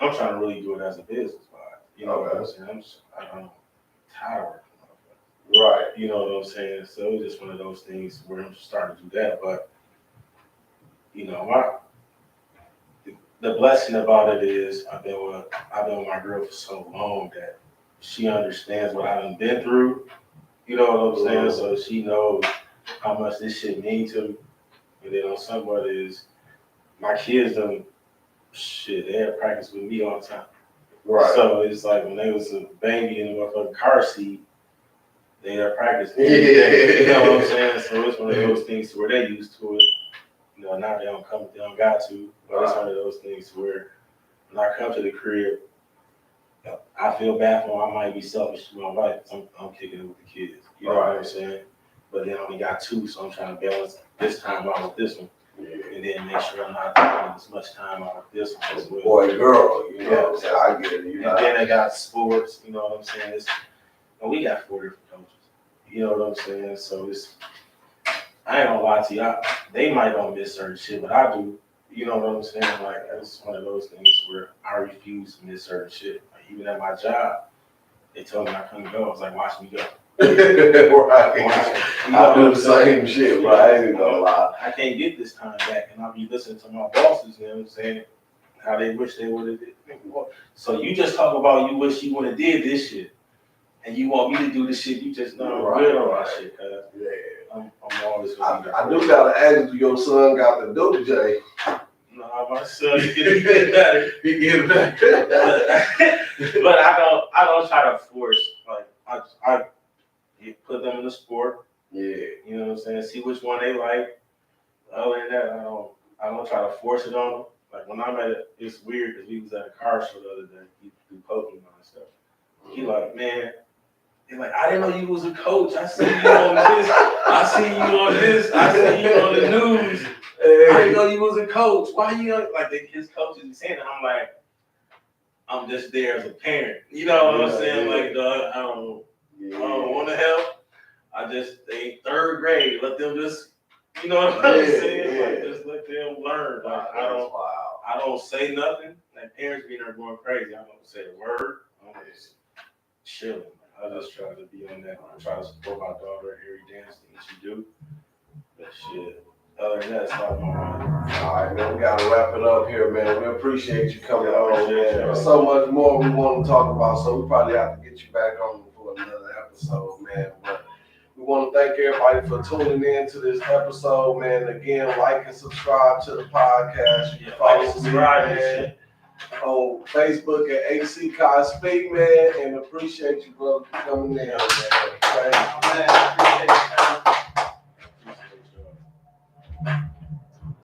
I'm trying to really do it as a business, you know what I'm saying? I'm tired of working. Right. You know what I'm saying? So it's just one of those things where I'm starting to do that. But you know, the blessing about it is I've been with my girl for so long that she understands what I've been through. You know what I'm saying? So she knows how much this shit means to me. And then on somebody is my kids done shit, they had practice with me all the time. Right. So it's like when they was a baby in the motherfucking car seat, they had practice. Yeah. You know what I'm saying? So it's one of those things where they used to it. You know, now they don't got to, but it's one of those things where when I come to the crib, I feel bad for them. I might be selfish to my wife. I'm kicking it with the kids. You know what I'm saying? But then I only got two, so I'm trying to balance this time out with this one. Yeah. And then make sure I'm not taking as much time out with this one as well. Boy and girl, you know what I'm saying? I get it. And then I got sports, you know what I'm saying? And we got 4 different coaches. You know what I'm saying? So I ain't gonna lie to you. They might don't miss certain shit, but I do. You know what I'm saying? Like, it's one of those things where I refuse to miss certain shit. Like, even at my job, they told me I couldn't go. I was like, watch me go. Right. You know I do the same shit, but I ain't gonna lie. I can't get this time back, and I'll be listening to my bosses, you know what I'm saying, how they wish they would have did. So you just talk about you wish you would have did this shit, and you want me to do the shit you just done good on that shit, cuz. Yeah. I'm always gonna be I do gotta ask you, your son got the dope, Jay. No, my son, he get better. He get better. But I don't try to force, I put them in the sport. Yeah. You know what I'm saying? See which one they like. Other than that, I don't try to force it on them. Like when I'm at it, it's weird because we was at a car show the other day. He do Pokemon and stuff. He like, man, he's like, I didn't know you was a coach. I see you on this. I see you on this. I see you on the news. I didn't know you was a coach. Why you like his coaches be saying that? I'm like, I'm just there as a parent. You know what I'm saying? Yeah. Like, I don't want to help. They 3rd grade. Let them just, you know what I'm saying? Yeah. Like, just let them learn. Like, I don't say nothing. Like, parents be there going crazy. I don't say a word. I'm just chilling. I just try to be on that. I try to support my daughter every dance thing she do. But shit. Other than that, it's not my mind. All right, man, we gotta wrap it up here, man. We appreciate you coming on, man. There's so much more we want to talk about, so we probably have to get you back on for another episode, man. But we want to thank everybody for tuning in to this episode, man. Again, like and subscribe to the podcast. You can follow me, man, on Facebook at M.A.T.C Speak, man, and appreciate you, brother, for coming in, man. Thank you, man. I appreciate you.